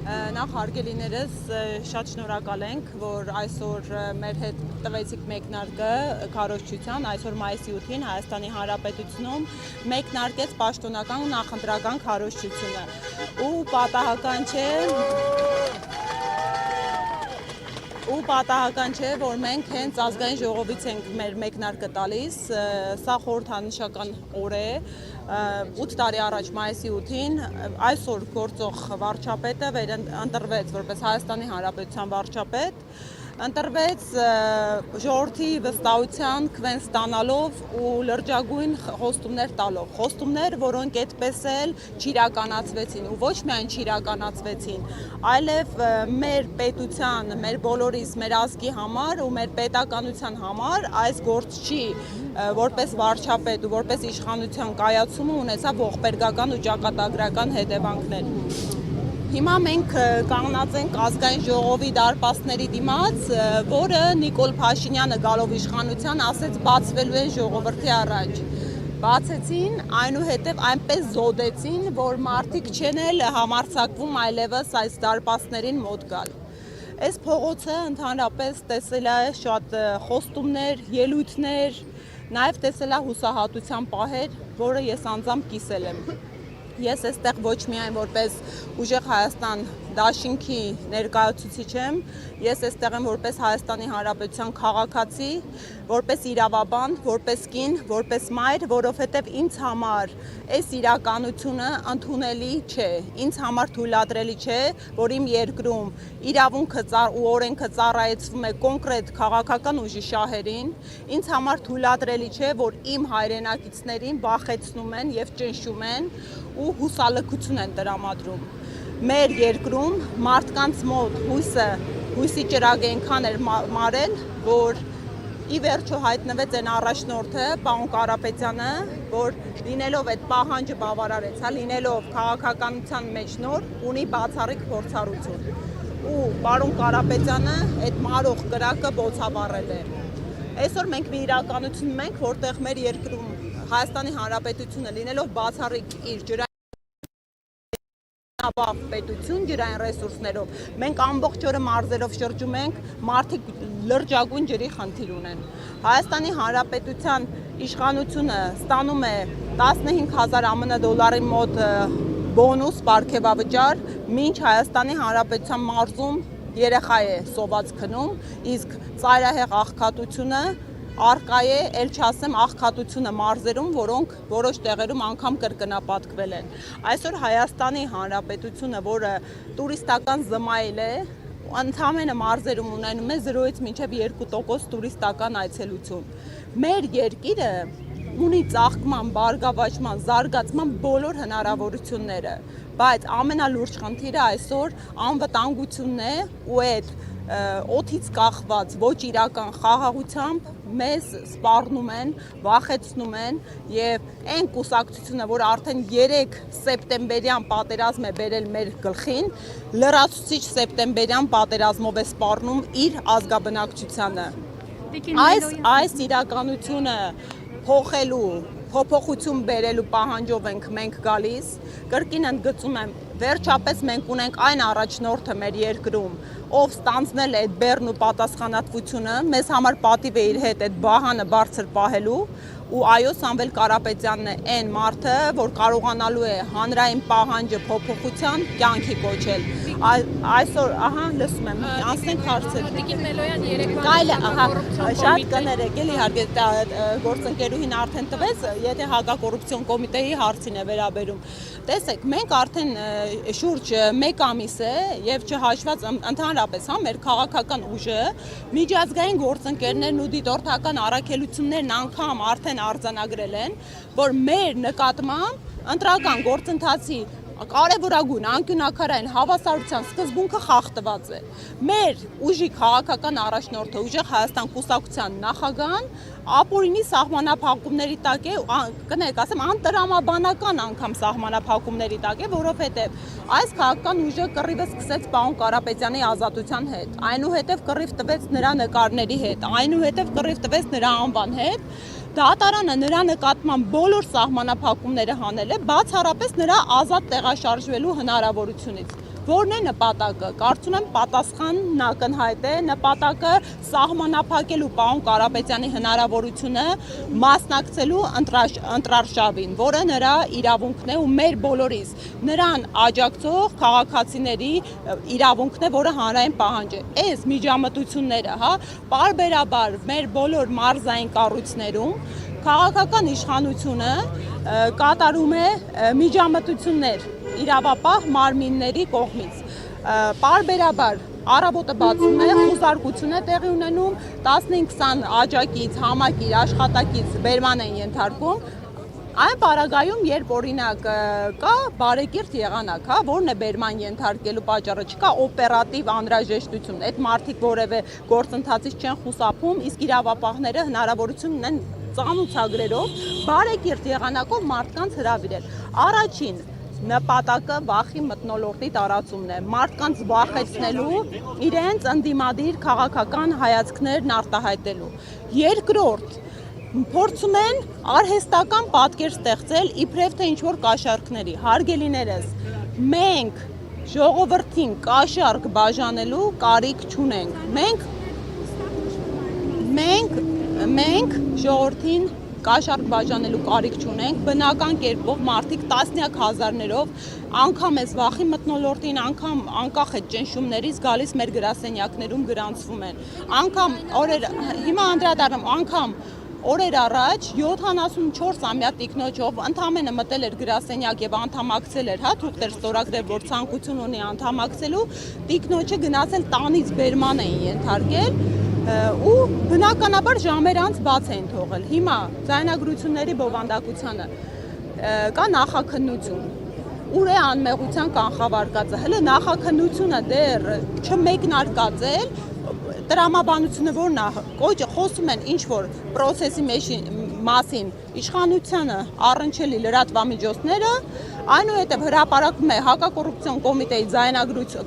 Նախ հարգելիներս շատ շնորհակալ ենք, որ այսօր մեր հետ տվեցիք մեկնարկը քարոզչության, այսօր մայիսի 8-ին Հայաստանի Հանրապետությունում մեկնարկեց պաշտոնական ու նախընտրական քարոզչությունը ու պատահական չէ, որ մենք հենց ազգային ժողովից ենք մեր մեկնարկը տալիս, սա խորհրդանշական օր է, 8 տարի առաջ մայիսի 8-ին այսօր գործող վարչապետը ընտրվեց որպես Հայաստանի Հանրապետության վարչապետ, ընտրվեց ժողովրդի վստահության քվեն ստանալով ու լրջագույն խոստումներ տալով, խոստումներ, որոնք այդպես էլ չիրականացվեցին ու ոչ միայն չիրականացվեցին, այլև մեր պետության, մեր բոլորիս, մեր ազգի համար ու մեր պետականության համար այս գործչի որպես վարչապետ ու որպես իշխանության կայացումը ունեցավ ողբերգական ու ճակատագրական հետևանքներ։ Հիմա մենք կանգնած ենք ազգային ժողովի դարպասների դիմաց, որը Նիկոլ Փաշինյանը գալով իշխանության ասեց բացվելու են ժողովրդի առաջ։ Բացեցին, այնուհետև այնպես զոդեցին, որ մարդիկ չեն էլ համարձակվում այլևս այս դարպասներին մոտ գալ։ Այս փողոցը ընդհանրապես տեսել է շատ խոստումներ, ելույթներ, նաև տեսել է հուսահատության պահեր, որը ես անձամբ կիսել եմ։ Ես այստեղ ոչ միայն որպես ուժեղ Հայաստան դաշինքի ներկայացուցիչ եմ, ես այստեղ եմ որպես Հայաստանի Հանրապետության քաղաքացի, որպես իրավաբան, որպես կին, որպես մայր, որովհետև ինձ համար այս իրականությունը ընդունելի չէ, ինձ համար թույլատրելի չէ, որ իմ երկրում իրավունքը ու օրենքը ծառայեցվում է կոնկրետ քաղաքական ուժի շահերին, ինձ համար թույլատրելի չէ, որ իմ հայրենակիցներին վախեցնում են և ճնշում են ու հուսալքություն են տրամադրում։ Մեր երկրում մարդկանց մոտ հույսի ճրագ այնքան էր մարել, որ ի վերջո հայտնվեց այն առաջնորդը, պարոն Կարապետյանը, որ լինելով այդ պահանջը բավարարեց, լինելով քաղաքականության մեջ նոր, ունի բացառիկ փորձառություն։ Ու պարոն Կարապետյանը այդ մարող կրակը բոցավառել է։ Այսօր մենք մի իրականություն ունենք, որտեղ մեր երկրում Հայաստանի Հանրապետությունը լինելով բացառիկ իր պետություն ջրային ռեսուրսներով, մենք ամբողջ օրը մարզերով շրջում ենք, մարդիկ լրջագույն ջրի խնդիր ունեն։ Հայաստանի Հանրապետության իշխանությունը ստանում է 15,000 ԱՄՆ դոլարի մոտ բոնուս պարգևավճար, մինչ Հայաստանի Հանրապետության մարզում երեխա է սոված քնում, իսկ ծայրահեղ աղքատությունը առկա է, էլ չասեմ աղքատությունը մարզերում, որոնք որոշ տեղերում անգամ կրկնապատկվել են։ Այսօր Հայաստանի Հանրապետությունը, որը տուրիստական զմայել է, ընդամենը մարզերում ունենում է 0-ից մինչև 2% տուրիստական այցելություն։ Մեր երկիրը ունի ծաղկման, բարգավաճման, զարգացման բոլոր հնարավորությունները, բայց ամենալուրջ խնդիրը այսօր անվտանգությունն է ու այդ օդից կախված ոչ իրական խաղաղությամբ մեզ սպառնում են, վախեցնում են և այն կուսակցությունը, որ արդեն 3 սեպտեմբերյան պատերազմ է բերել մեր գլխին, լրացուցիչ սեպտեմբերյան պատերազմով է սպառնում իր ազգաբնակչությանը։ Այս իրականությունը փոխելու, փոփոխություն բերելու պահանջով ենք մենք գալիս, կրկին ընդգծում եմ, վերջապես մենք ունենք այն առաջնորդը մեր երկրում, ով ստանձնել է այդ բեռն ու պատասխանատվությունը, մեզ համար պատիվ է իր հետ այդ բահանը բարձր պահելու ու այո, Սամվել Կարապետյանն է այն մարդը, որ կարողանալու է հանրային պահանջը փոփոխության կյանքի կոչել։ Այսօր, լսում եմ, անցնենք հարցեր։ Տիկին Մելոյան երեկվա շատ կներեք, էլի իհարկե գործընկերուհին արդեն տվեց, եթե հակակոռուպցիոն կոմիտեի հարցին է վերաբերում։ Տեսեք, մենք արդեն շուրջ 1 ամիս է եւ չհաշված ընդհանրապես մեր քաղաքական ուժը, միջազգային գործընկերներն ու դիտորդական առաքելություններն անգամ արդեն արձանագրել են, որ մեր նկատմամբ ընտրական գործընթացի կարևորագույն անկյունաքարային հավասարության սկզբունքը խախտված է։ Մեր ուժի քաղաքական առաջնորդը ուժեղ Հայաստան կուսակցության նախագահան ապօրինի սահմանափակումների տակ է, կներեք ասեմ, անտրամաբանական անգամ սահմանափակումների տակ է, որովհետև այս քաղաքական ուժը կռիվը սկսեց պարոն Կարապետյանի ազատության հետ, այնուհետև կռիվ տվեց նրա նկարների հետ, այնուհետև կռիվ տվեց նրա անվան հետ, դատարանը նրա նկատմամբ բոլոր սահմանափակումները հանել է, բացառապես նրա ազատ տեղաշարժվելու հնարավորությունից։ Որն է նպատակը։ Կարծում եմ պատասխանն ակնհայտ է, նպատակը սահմանափակելու պարոն Կարապետյանի հնարավորությունը մասնակցելու ընտրարշավին, որը նրա իրավունքն է ու մեր բոլորիս նրան աջակցող քաղաքացիների իրավունքն է, որը հանրային պահանջ է։ Այս միջամտությունները, պարբերաբար մեր բոլոր մարզային կառույցներում քաղաքական իշխանությունը կատարում է միջամտություններ իրավապահ մարմինների կողմից։ Պարբերաբար առավոտը բացում է, խուզարկություն է տեղի ունենում, 15-20 աջակից, համակիր, աշխատակից բերման են ենթարկվում։ Այն պարագայում, երբ օրինակ կա բարեկիրթ եղանակ, որն է բերման ենթարկելու պատճառը, չկա օպերատիվ անհրաժեշտություն, այդ մարդիկ որևէ գործընթացից չեն խուսափում, իսկ իրավապահները հնարավորություն ունեն ծանուցագրերով բարեկիրթ եղանակով մարդկանց հրավիրել։ Առաջին նպատակը վախի մթնոլորտի տարածումն է, մարդկանց վախեցնելու, իրենց ընդդիմադիր քաղաքական հայացքներն արտահայտելու։ Երկրորդ, փորձում են արհեստական պատկեր ստեղծել իբրև թե ինչ-որ կաշառքների։ Հարգելիներս, մենք ժողովրդին կաշառք բաժանելու կարիք չունենք։ Մենք ժողովրդին կաշառք բաժանելու կարիք չունենք, բնական կերպով մարդիկ տասնյակ հազարներով անգամ էս վախի մթնոլորտին, անգամ անկախ այդ ճնշումներից գալիս մեր գրասենյակներում գրանցվում են։ Անգամ հիմա անդրադառնում, անգամ օրեր առաջ 74-ամյա տիկնոջով ընդամենը մտել էր գրասենյակ եւ անդամակցել էր, թուղթեր ստորագրել, որ ցանկություն ունի անդամակցելու, տիկնոջը գնացել տանից բերման էին ենթարկել ու բնականաբար ժամեր անց բաց էին թողել։ Հիմա ձայնագրությունների բովանդակությանը կա նախաքննություն, ուր է անմեղության կանխավարկածը, հələ նախաքննությունը դեռ չմեկնարկած է, տրամաբանությունը որն է, խոսում են ինչ-որ պրոցեսի մասին, իշխանությանը առնչելի լրատվամիջոցները, այնուհետև հրապարակվում է հակակոռուպցիոն կոմիտեի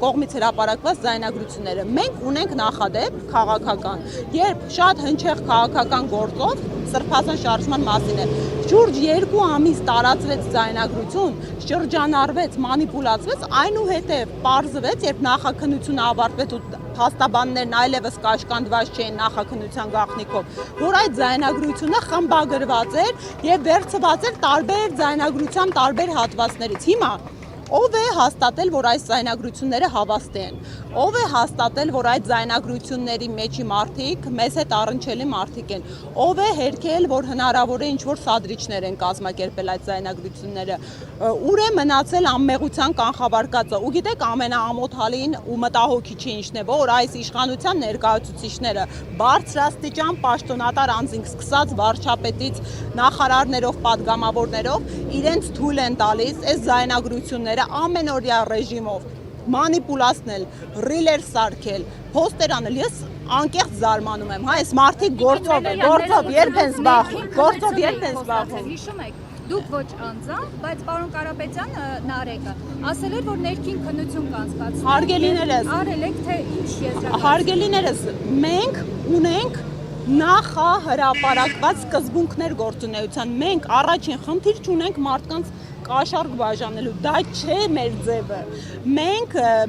կողմից հրապարակված ձայնագրությունները։ Մենք ունենք նախադեպ քաղաքական, երբ շատ հնչեղ քաղաքական գործով սրբազան շարժման մասին է, շուրջ 2 ամիս տարածվեց ձայնագրություն, շրջանառվեց, մանիպուլացվեց, այնուհետև պարզվեց, երբ նախաքննությունը ավարտվեց ու փաստաբաններն այլևս կաշկանդված չէին նախաքննության գաղտնիքով, որ այդ ձայնագրությունը խմբագրված էր եւ վերցված էր տարբեր ձայնագրության տարբեր հատվածներից։ Հիմա ով է հաստատել, որ այս ձայնագրությունները հավաստի են, ով է հաստատել, որ այդ ձայնագրությունների մեջի մարդիկ մեզ հետ առնչելի մարդիկ են, ով է հերքել, որ հնարավոր է ինչ-որ սադրիչներ են կազմակերպել այդ ձայնագրությունները, ուր է մնացել անմեղության կանխավարկածը։ Ու գիտեք, ամենաամոթալին ու մտահոգիչը ինչն է, որ այս իշխանության ներկայացուցիչները բարձրաստիճան պաշտոնատար անձինք, սկսած վարչապետից նախարարներով, падգամավորներով, իրենց թույլ են տալիս այս ձայնագրությունները ամենօրյա ռեժիմով մանիպուլացնել, ռիլեր սարքել, փոստեր անել։ Ես անկեղծ զարմանում եմ, այս մարդիկ գործով երբ են զբաղվում։ Հիշում եք, դուք ոչ անձամբ, բայց պարոն Կարապետյանը Նարեկը ասել էր, որ ներքին քննություն կանցկացնել։ Հարգելիներս, արել եք թե ինչ եզրակացություն։ Հարգելիներս, մենք ունենք նախահրապարակված սկզբունքներ գործունեության։ Մենք առաջին խնդիր չունենք մարդկանց կաշառք բաժանելու, դա չէ մեր ձևը։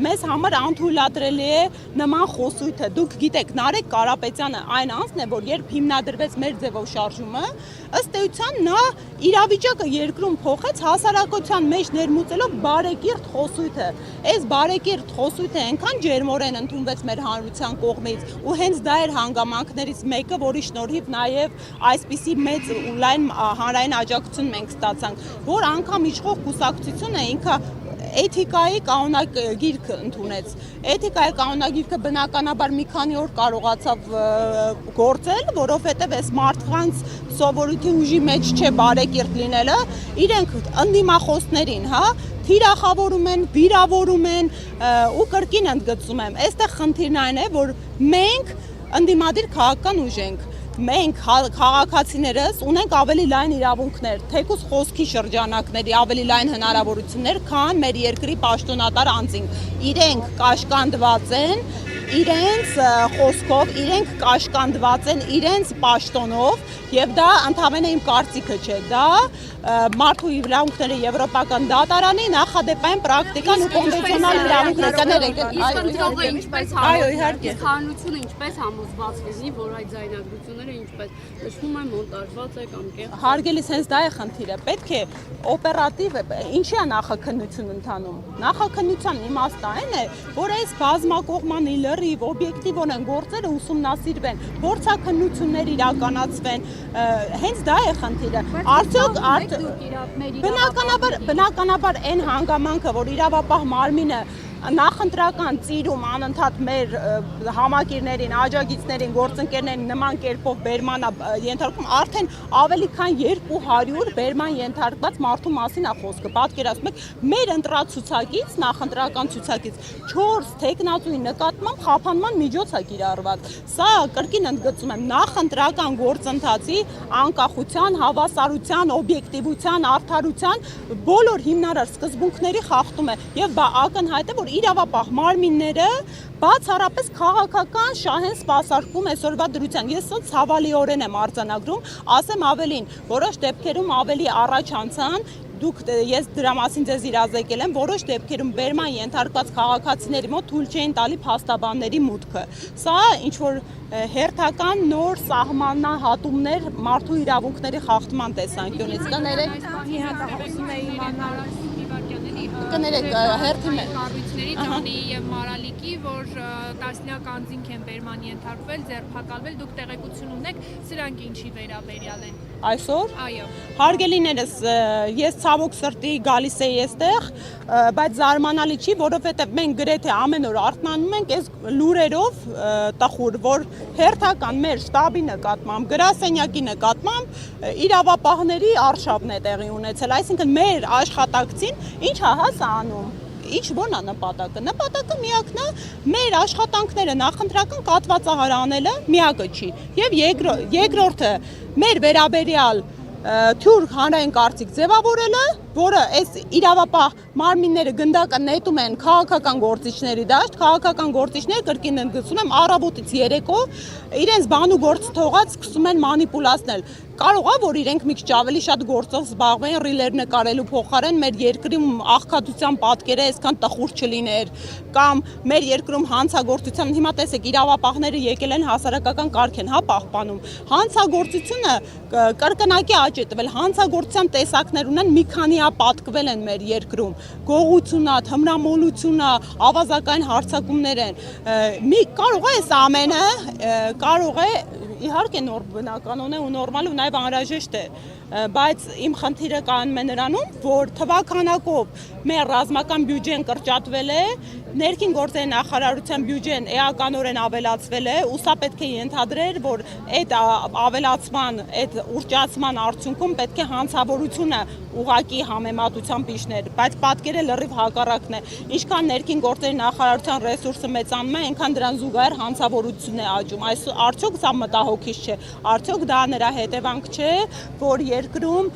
Մեզ համար անթույլատրելի է նման խոսույթը։ Դուք գիտեք, Նարեկ Կարապետյանը այն անձն է, որ երբ հիմնադրվեց մեր ձևով շարժումը, ըստ էության նա իրավիճակը երկրում փոխեց հասարակության մեջ ներմուծելով բարեկիրթ խոսույթը։ Այս բարեկիրթ խոսույթը այնքան ջերմորեն ընդունվեց մեր հանրության կողմից, ու հենց դա էր հանգամանքներից մեկը, որի շնորհիվ նաև այսպիսի մեծ ու լայն հանրային աջակցություն մենք ստացանք, որ անգամ իշխող կուսակցությունը ինքը էթիկայի կանոնագիրք ընդունեց։ Էթիկայի կանոնագիրքը բնականաբար մի քանի օր կարողացավ գործել, որովհետև այս մարդկանց սովորույթի ուժի մեջ չէ բարեկիրթ լինելը, իրենք ընդդիմախոսներին, թիրախավորում են, վիրավորում են ու կրկին ընդգծում եմ։ Այստեղ խնդիրն այն է, որ մենք ընդդիմադիր քաղաքական ուժ ենք։ Մենք քաղաքացիներս ունենք ավելի լայն իրավունքներ, թեկուզ խոսքի շրջանակների ավելի լայն հնարավորություններ, քան մեր երկրի պաշտոնատար անձինք։ Իրենք կաշկանդված են, իրենց խոսքով, իրենք կաշկանդված են իրենց պաշտոնով եւ դա ընդհանրապես իմ կարծիքը չէ, դա մարդու իրավունքների եվրոպական դատարանի նախադեպային պրակտիկան ու կոնվենցիոնալ իրավունքները Այո, իհարկե։ Հանրությունը ինչպես համոզված լինի, որ այդ ձայնագրությունները ինչպես նշվում է մոնտաժված է կամ կեղծ։ Հարգելիս հենց դա է խնդիրը։ Պետք է օպերատիվ ինչի է նախաքննություն ընթանում։ Նախաքննության իմաստը այն է, որ այս բազմակողմանի լրիվ օբյեկտիվ են գործերը ուսումնասիրվեն, փորձաքննություններ իրականացվեն։ Հենց դա է խնդիրը։ Արդյոք բնականաբար այն հանգամանքը, որ իրավապահ մարմինը նախընտրական ծիրում անընդհատ մեր համակիրներին, աջակիցներին, գործընկերներին նման կերպով բերման ենթարկում, արդեն ավելի քան 200 բերման ենթարկված մարդու մասին է խոսքը։ Պատկերացնում եք, մեր ընտրացուցակից, նախընտրական ցուցակից 4 տեխնացուի նկատմամբ խափանման միջոց է կիրառված։ Սա կրկին ընդգծում եմ, նախընտրական գործընթացի անկախության, հավասարության, օբյեկտիվության, արդարության բոլոր հիմնարար սկզբունքների խախտում է եւ ակնհայտ է, որ իրավապահ մարմինները բացառապես քաղաքական շահեն սպասարկում այսօրվա դրության։ Ես սա ցավալիորեն եմ արձանագրում, ասեմ ավելին, որոշ դեպքերում ավելի առաջ անցան ես դրա մասին ձեզ իրազեկել եմ, որոշ դեպքերում բերման ենթարկված քաղաքացիների մոտ թույլ չէին տալի փաստաբանների մուտքը։ Սա ինչ-որ հերթական նոր սահմանահատումներ մարդու իրավունքների խախտման տեսանկյունից կներեք հերթի կառույցների Ջոնի եւ Մարալիկի, որ տասնյակ անձինք են բերման ենթարկվել, ձերբակալվել, դուք տեղեկություն ունեք, սրանք ինչի վերաբերյալ են։ Այսօր։ Այո։ Հարգելիներս, ես ցավոք սրտի գալիս էի այստեղ, բայց զարմանալի չի, որովհետև մենք գրեթե ամեն օր արթնանում ենք այս լուրերով տխուր, որ հերթական մեր շտաբի նկատմամբ, գրասենյակի նկատմամբ իրավապահների արշավն է տեղի ունեցել, այսինքն մեր աշխատակցին ինչ է անում։ Ինչ ո՞րն է նպատակը։ Նպատակը միակն է մեր աշխատանքները նախընտրական կատվածահար անելը, միակը չի։ Եվ երկրորդը մեր վերաբերյալ թյուր հանրային կարծիք ձևավորելը, որը այս իրավապահ մարմինները գնդակը նետում են քաղաքական գործիչների դաշտ, քաղաքական գործիչները կրկին ընդգծում եմ առավոտից երեկո իրենց բանու գործ թողած սկսում են մանիպուլացնել։ Կարող է որ իրենք մի քիչ ավելի շատ գործով զբաղվեն ռիլեր նկարելու փոխարեն մեր երկրում աղքատության պատկերը այսքան տխուր չլիներ կամ մեր երկրում հանցագործության հիմա տեսեք իրավապահները եկել են հասարակական կարգ են պահպանում հանցագործությունը կրկնակի աճ է տվել հանցագործության տեսակներ ունեն մի քանի պատկվել են մեր երկրում գողությունա թմրամոլությունա ավազակային հարձակումներ են կարող է այս ամենը կարող է իհարկե նոր բնականon է ու նորմալ ու նաև անհրաժեշտ է բայց իմ խնդիրը կանում է նրանում որ թվականակով մեր ռազմական բյուջեն կրճատվել է ներքին գործերի նախարարության բյուջեն էականորեն ավելացվել է ու սա պետք է ենթադրեր որ այդ ավելացման այդ ուռճացման արդյունքում պետք է հանցավորությունը ուղակի համեմատությամբ իջներ բայց պատկերը լրիվ հակառակն է ինչքան ներքին գործերի նախարարության ռեսուրսը մեծանում է այնքան դրան զուգահեռ հանցավորությունն է աճում այս արդյոք սա մտահոգիչ չէ արդյոք դա նրա հետևանք չէ որ երկրում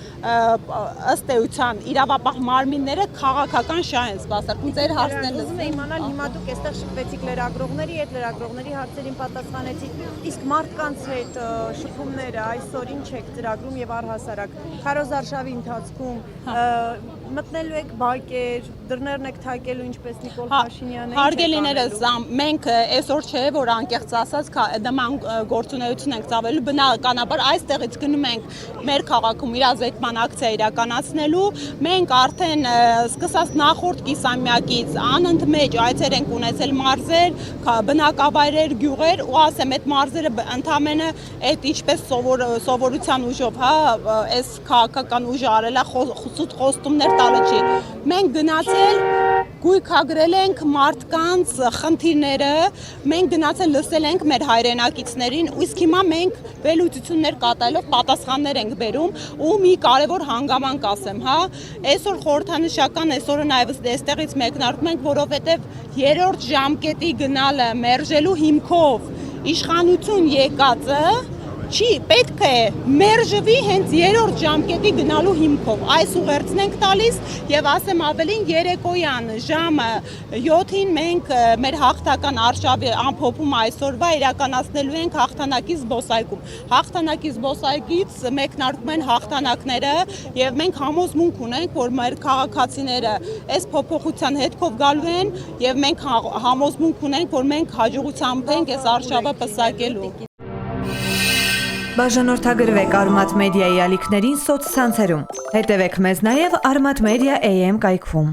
ըստ էության իրավապահ մարմինները քաղաքական շահ են սպասարկում ձեր հարցներն ուզում եմ իմանալ հիմա դուք այստեղ շփվեցիք լրագրողների հետ լրագրողների հարցերին պատասխանեցիք իսկ մարդկանց հետ շփումները այսօր ինչ եք ծրագրում եւ առհասարակ քարոզարշավի ընթացքում մտնելու եք բակեր դռներն եք թակելու ինչպես Նիկոլ Փաշինյանը հարգելիներս մենք այսօր չէ որ անկեղծ ասած նման գործունեություն ենք ծավալելու բնականաբար այստեղից գնում ենք մեր քաղաքում իրազեկման ակցիա իրականացնելու մենք արդեն սկսած նախորդ կիսամյակից անընդմեջ այցեր ենք ունեցել մարզեր բնակավայրեր գյուղեր ու ասեմ այդ մարզերը ընդամենը այդ ինչպես սովորության ուժով այս քաղաքական ուժը արելա խուսուտ խոստումներ տալը չի մենք գնացել գույքագրել ենք մարդկանց խնդիրները մենք գնացել լսել ենք մեր հայրենակիցներին իսկ հիմա մենք վերլուծություններ կատարելով պատասխաններ ենք բերում ու մի կարևոր հանգամանք ասեմ այսօր խորհրդանշական այսօրը նաև այստեղից մեկնարկում ենք որովհետև երրորդ ժամկետի գնալը մերժելու հիմքով իշխանություն եկածը չի պետք է մերժվի հենց երրորդ ժամկետի գնալու հիմքով։ Այս ուղերձն ենք տալիս եւ ասեմ ավելին երեկոյան ժամը 7-ին մենք մեր հաղթական արշավի ամփոփումը այսօրվա իրականացնելու ենք հաղթանակի զբոսայգում։ Հաղթանակի զբոսայգից մեկնարկում են հաղթանակները եւ մենք համոզմունք ունենք, որ մեր քաղաքացիները այս փոփոխության հետքով գալու են եւ մենք համոզմունք ունենք, որ մենք հաջողությամբ ենք այս արշավը պսակելու։ Բաժանորդագրվեք Արմատ մեդիայի ալիքներին սոցցանցերում։ Հետևեք մեզ նաև Armat Media AM կայքում։